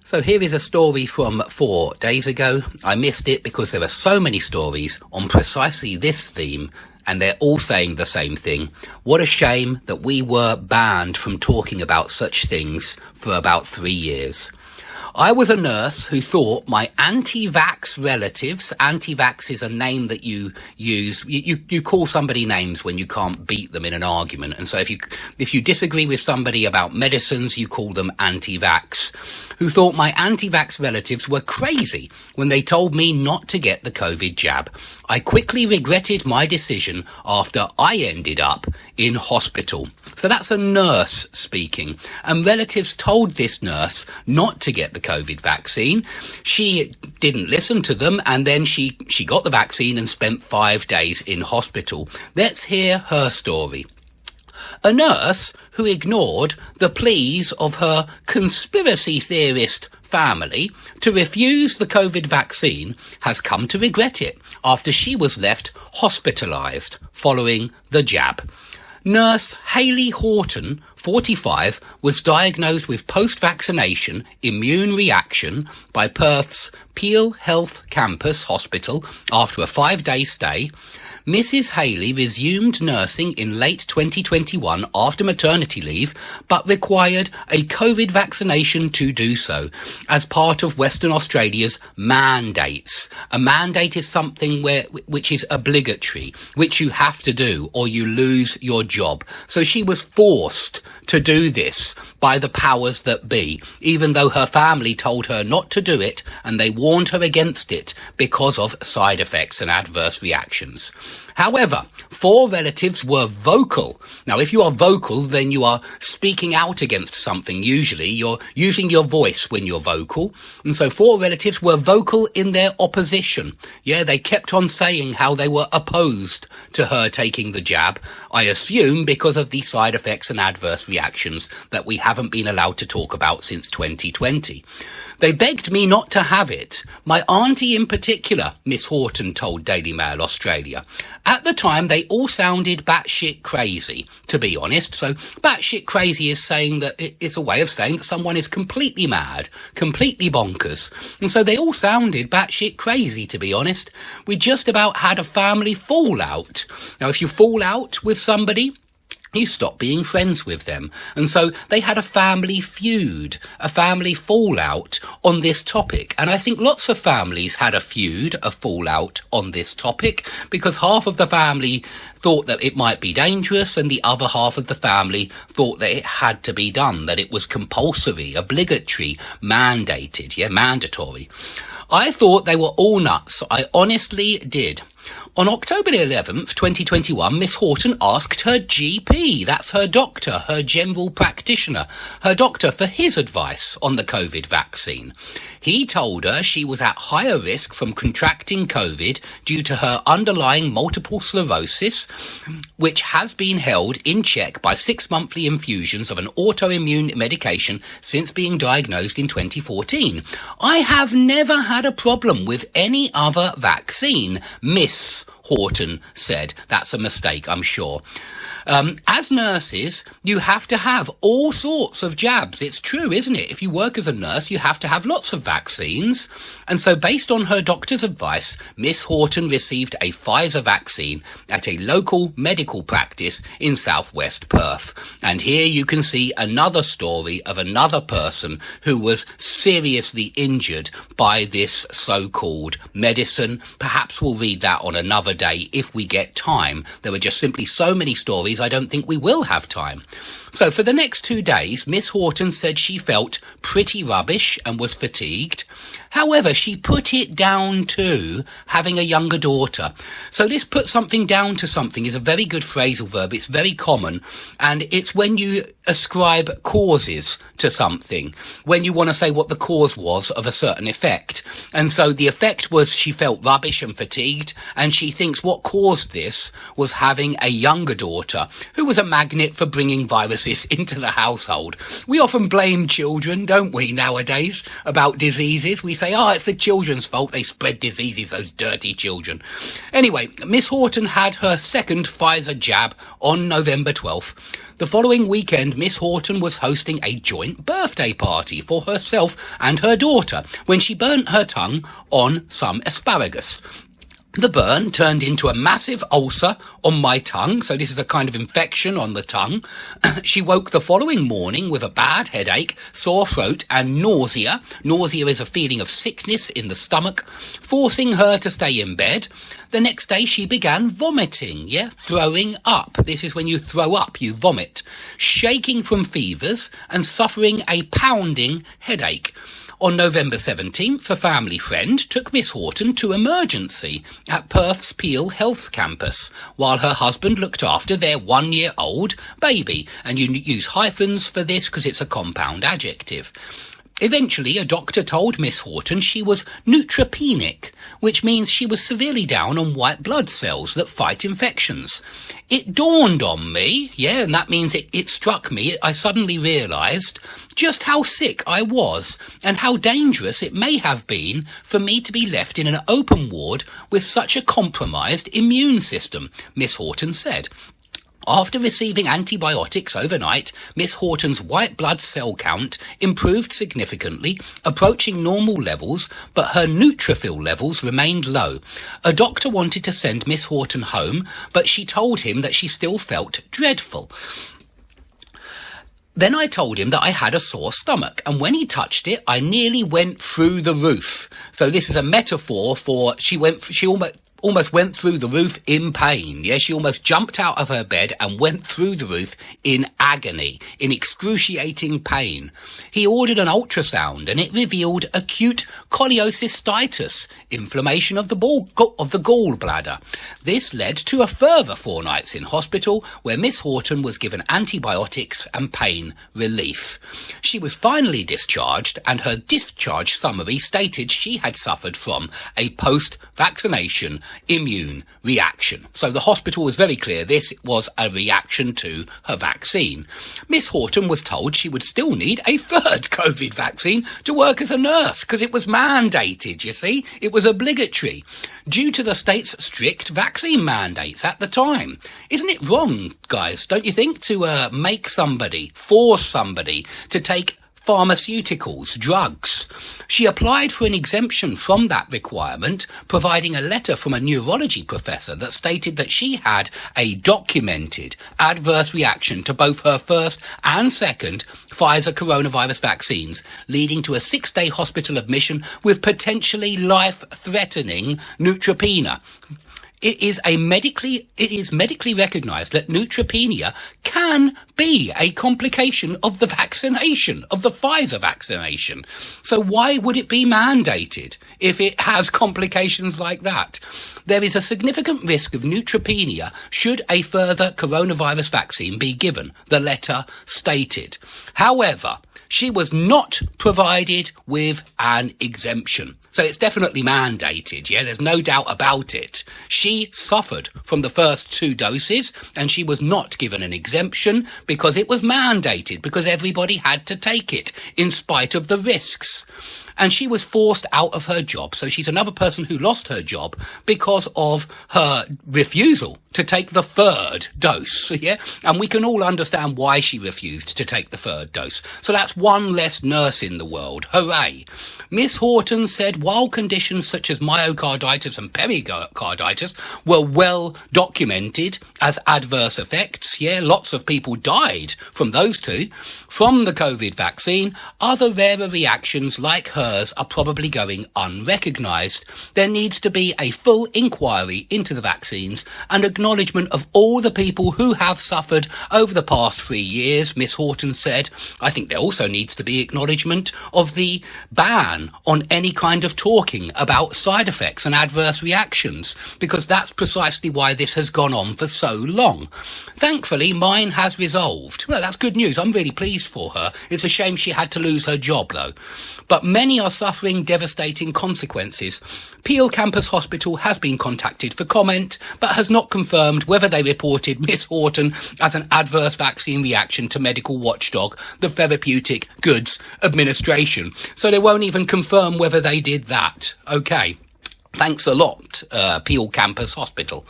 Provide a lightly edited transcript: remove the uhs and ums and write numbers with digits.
So here is a story from 4 days ago. I missed it because there are so many stories on precisely this theme, and they're all saying the same thing. What a shame that we were banned from talking about such things for about 3 years. I was a nurse who thought my anti-vax relatives — anti-vax is a name that you use, you call somebody names when you can't beat them in an argument. And so if you disagree with somebody about medicines, you call them anti-vax. Who thought my anti-vax relatives were crazy when they told me not to get the COVID jab. I quickly regretted my decision after I ended up in hospital. So that's a nurse speaking. And relatives told this nurse not to get the COVID vaccine. She didn't listen to them, and then she got the vaccine and spent 5 days in hospital. Let's hear her story. A nurse who ignored the pleas of her conspiracy theorist family to refuse the COVID vaccine has come to regret it after she was left hospitalised following the jab. Nurse Haylee Horton, 45, was diagnosed with post-vaccination immune reaction by Perth's Peel Health Campus Hospital after a 5-day stay. Mrs. Haylee resumed nursing in late 2021 after maternity leave, but required a COVID vaccination to do so as part of Western Australia's mandates. A mandate is something which is obligatory, which you have to do or you lose your job. So she was forced to do this by the powers that be, even though her family told her not to do it and they warned her against it because of side effects and adverse reactions. However, 4 relatives were vocal. Now, if you are vocal, then you are speaking out against something. Usually, you're using your voice when you're vocal. And so 4 relatives were vocal in their opposition. Yeah, they kept on saying how they were opposed to her taking the jab. I assume because of the side effects and adverse reactions that we haven't been allowed to talk about since 2020. They begged me not to have it. My auntie in particular, Miss Horton told Daily Mail Australia. At the time, they all sounded batshit crazy, to be honest. So batshit crazy is saying that it's a way of saying that someone is completely mad, completely bonkers. And so they all sounded batshit crazy, to be honest. We just about had a family fallout. Now, if you fall out with somebody, you stop being friends with them. And so they had a family feud, a family fallout on this topic. And I think lots of families had a feud, a fallout on this topic, because half of the family thought that it might be dangerous and the other half of the family thought that it had to be done, that it was compulsory, obligatory, mandated, mandatory. I thought they were all nuts. I honestly did. On October 11th, 2021, Miss Horton asked her GP, that's her doctor, her general practitioner, her doctor, for his advice on the COVID vaccine. He told her she was at higher risk from contracting COVID due to her underlying multiple sclerosis, which has been held in check by 6 monthly infusions of an autoimmune medication since being diagnosed in 2014. I have never had a problem with any other vaccine, Miss Horton said. That's a mistake, I'm sure. As nurses, you have to have all sorts of jabs. It's true, isn't it? If you work as a nurse, you have to have lots of vaccines. And so based on her doctor's advice, Miss Horton received a Pfizer vaccine at a local medical practice in southwest Perth. And here you can see another story of another person who was seriously injured by this so-called medicine. Perhaps we'll read that on another day if we get time. There were just simply so many stories, I don't think we will have time. So for the next 2 days, Miss Horton said she felt pretty rubbish and was fatigued. However, she put it down to having a younger daughter. So this put something down to something is a very good phrasal verb. It's very common. And it's when you ascribe causes to something, when you want to say what the cause was of a certain effect. And so the effect was she felt rubbish and fatigued, and she thinks what caused this was having a younger daughter who was a magnet for bringing viruses into the household. We often blame children, don't we, nowadays, about diseases. We say, it's the children's fault. They spread diseases, those dirty children. Anyway, Miss Horton had her second Pfizer jab on November 12th. The following weekend, Miss Horton was hosting a joint birthday party for herself and her daughter when she burnt her tongue on some asparagus. The burn turned into a massive ulcer on my tongue, so this is a kind of infection on the tongue. She woke the following morning with a bad headache, sore throat and nausea. Nausea is a feeling of sickness in the stomach, forcing her to stay in bed. The next day she began vomiting, throwing up. This is when you throw up, you vomit. Shaking from fevers and suffering a pounding headache. On November 17th, a family friend took Miss Horton to emergency at Perth's Peel Health Campus, while her husband looked after their 1-year-old baby. And you use hyphens for this because it's a compound adjective. Eventually, a doctor told Miss Horton she was neutropenic, which means she was severely down on white blood cells that fight infections. It dawned on me, and that means it struck me, I suddenly realised just how sick I was and how dangerous it may have been for me to be left in an open ward with such a compromised immune system, Miss Horton said. After receiving antibiotics overnight, Miss Horton's white blood cell count improved significantly, approaching normal levels, but her neutrophil levels remained low. A doctor wanted to send Miss Horton home, but she told him that she still felt dreadful. Then I told him that I had a sore stomach, and when he touched it, I nearly went through the roof. So this is a metaphor for she almost went through the roof in pain. She almost jumped out of her bed and went through the roof in agony, in excruciating pain. He ordered an ultrasound and it revealed acute cholecystitis, inflammation of the gallbladder. This led to a further 4 nights in hospital where Miss Horton was given antibiotics and pain relief. She was finally discharged, and her discharge summary stated she had suffered from a post-vaccination immune reaction. So the hospital was very clear this was a reaction to her vaccine. Miss Horton was told she would still need a third COVID vaccine to work as a nurse because it was mandated, you see. It was obligatory due to the state's strict vaccine mandates at the time. Isn't it wrong, guys, don't you think, to force somebody to take pharmaceuticals, drugs? She applied for an exemption from that requirement, providing a letter from a neurology professor that stated that she had a documented adverse reaction to both her first and second Pfizer coronavirus vaccines, leading to a 6-day hospital admission with potentially life-threatening neutropenia. It is medically recognised that neutropenia can be a complication of the vaccination, of the Pfizer vaccination. So why would it be mandated if it has complications like that? There is a significant risk of neutropenia should a further coronavirus vaccine be given, the letter stated. However, she was not provided with an exemption. So it's definitely mandated, there's no doubt about it. She suffered from the first 2 doses and she was not given an exemption because it was mandated, because everybody had to take it in spite of the risks. And she was forced out of her job. So she's another person who lost her job because of her refusal to take the 3rd dose, And we can all understand why she refused to take the 3rd dose. So that's one less nurse in the world. Hooray. Miss Horton said while conditions such as myocarditis and pericarditis were well documented as adverse effects, lots of people died from those 2, from the COVID vaccine, other rarer reactions like hers are probably going unrecognised. There needs to be a full inquiry into the vaccines and acknowledgement of all the people who have suffered over the past 3 years, Miss Horton said. I think there also needs to be acknowledgement of the ban on any kind of talking about side effects and adverse reactions, because that's precisely why this has gone on for so long. Thankfully, mine has resolved. Well, that's good news. I'm really pleased for her. It's a shame she had to lose her job, though. But but many are suffering devastating consequences. Peel Campus Hospital has been contacted for comment, but has not confirmed whether they reported Miss Horton as an adverse vaccine reaction to medical watchdog, the Therapeutic Goods Administration. So they won't even confirm whether they did that. Okay. Thanks a lot, Peel Campus Hospital.